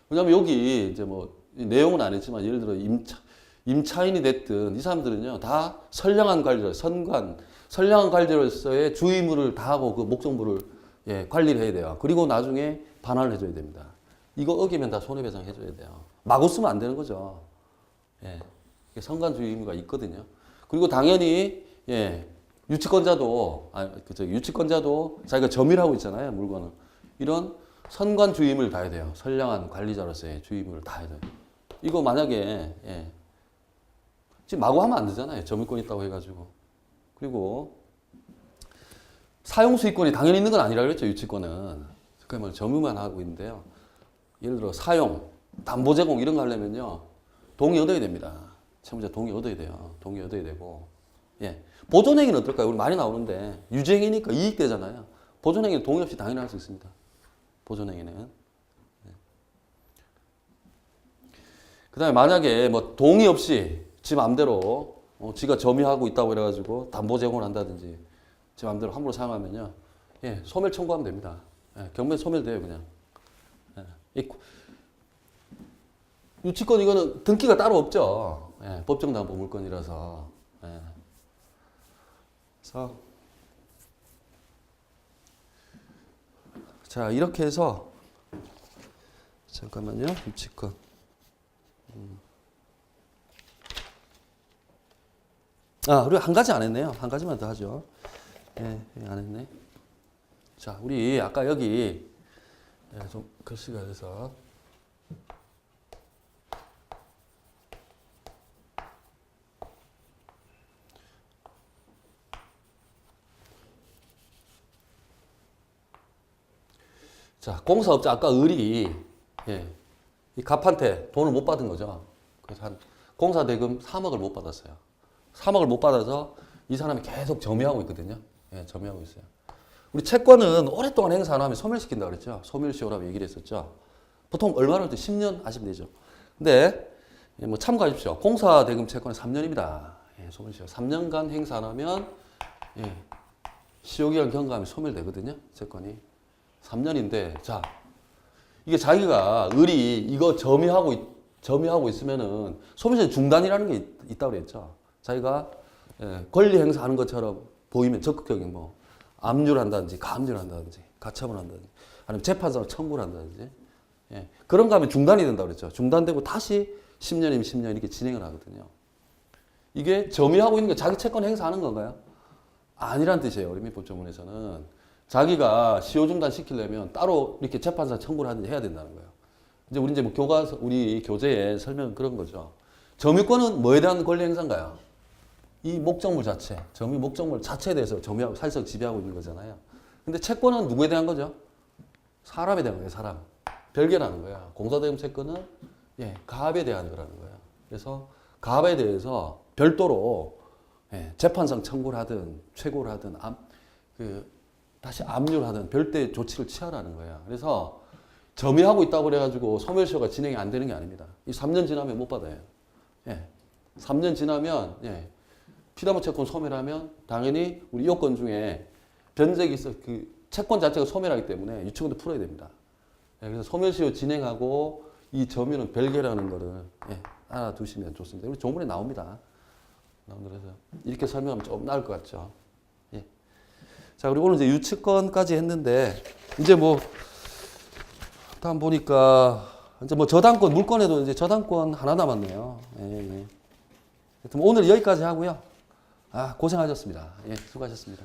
[SPEAKER 1] 왜냐면 여기 이제 뭐 내용은 안 했지만 예를 들어 임차인이 됐든 이 사람들은요 다 선량한 관리자, 선량한 관리자로서의 주의무를 다하고 그 목적물을 예, 관리를 해야 돼요. 그리고 나중에 반환을 해줘야 됩니다. 이거 어기면 다 손해배상 해줘야 돼요. 마구 쓰면 안 되는 거죠. 예, 선관주의 의무가 있거든요. 그리고 당연히 예, 유치권자도 자기가 점유하고 있잖아요 물건을. 이런 선관주의 의무를 다해야 돼요. 선량한 관리자로서의 주의 의무를 다해야 돼요. 이거 만약에 예, 지금 마구 하면 안 되잖아요. 점유권 있다고 해가지고. 그리고 사용 수익권이 당연히 있는 건 아니라 그랬죠. 유치권은. 그러면 점유만 하고 있는데요. 예를 들어 사용, 담보 제공 이런 거 하려면요. 동의 얻어야 됩니다. 채무자 동의 얻어야 돼요. 동의 얻어야 되고. 예. 보존행위는 어떨까요? 우리 많이 나오는데 유죄행위니까 이익되잖아요. 보존행위는 동의 없이 당연히 할 수 있습니다. 보존행위는. 예. 그 다음에 만약에 뭐 동의 없이 지 맘대로 지가 점유하고 있다고 그래가지고 담보 제공을 한다든지 지 맘대로 함부로 사용하면요. 예, 소멸 청구하면 됩니다. 예, 경매 소멸돼요 그냥. 예. 유치권 이거는 등기가 따로 없죠. 예, 법정담보 물건이라서. 예. 그래서 자 이렇게 해서 잠깐만요. 유치권. 그리고 한 가지 안 했네요. 한 가지만 더 하죠. 예, 안 했네. 자, 우리 아까 여기 예, 좀 글씨가 돼서 자, 공사업자 아까 을이 예, 이 갑한테 돈을 못 받은 거죠. 그래서 한 공사 대금 3억을 못 받았어요. 3억을 못 받아서 이 사람이 계속 점유하고 있거든요. 예, 점유하고 있어요. 우리 채권은 오랫동안 행사 안 하면 소멸시킨다고 그랬죠. 소멸시효라고 얘기를 했었죠. 보통 얼마나 할 때 10년 하시면 되죠. 근데 예, 뭐 참고하십시오. 공사 대금 채권은 3년입니다. 예, 소멸시효. 3년간 행사 안 하면 예, 시효기간 경과하면 소멸되거든요. 채권이. 3년인데 자 이게 자기가 을이 이거 점유하고 있으면은 소멸시효 중단이라는 게 있다고 그랬죠. 자기가 예, 권리 행사하는 것처럼 보이면 적극적인 뭐 압류를 한다든지 가압류를 한다든지 가처분을 한다든지 아니면 재판사로 청구를 한다든지 예, 그런 거 하면 중단이 된다고 그랬죠. 중단되고 다시 10년이면 10년 이렇게 진행을 하거든요. 이게 점유하고 있는 게 자기 채권 행사하는 건가요? 아니란 뜻이에요. 우리 민법조문에서는 자기가 시효 중단 시키려면 따로 이렇게 재판사 청구를 하든지 해야 된다는 거예요. 이제 우리 뭐 우리 교재에 설명은 그런 거죠. 점유권은 뭐에 대한 권리 행사인가요? 이 목적물 자체, 점유 목적물 자체에 대해서 점유하고 사실상 지배하고 있는 거잖아요. 근데 채권은 누구에 대한 거죠? 사람에 대한 거예요, 사람. 별개라는 거야. 공사대금 채권은 예, 가압에 대한 거라는 거예요. 그래서 가압에 대해서 별도로 예, 재판상 청구를 하든 최고를 하든 다시 압류를 하든 별도의 조치를 취하라는 거예요. 그래서 점유하고 있다고 그래가지고 소멸시효가 진행이 안 되는 게 아닙니다. 이 3년 지나면 못 받아요. 예. 3년 지나면 예. 피담보 채권 소멸하면 당연히 우리 요건 중에 변제기 있어 그 채권 자체가 소멸하기 때문에 유치권도 풀어야 됩니다. 예. 그래서 소멸시효 진행하고 이 점유는 별개라는 거를 예. 알아두시면 좋습니다. 우리 조문에 나옵니다. 그래서 이렇게 설명하면 좀 나을 것 같죠. 예. 자, 우리 오늘 이제 유치권까지 했는데 이제 뭐 다음 보니까 이제 뭐 저당권 물권에도 이제 저당권 하나 남았네요. 예, 예. 하여튼 오늘 여기까지 하고요. 아, 고생하셨습니다. 예, 수고하셨습니다.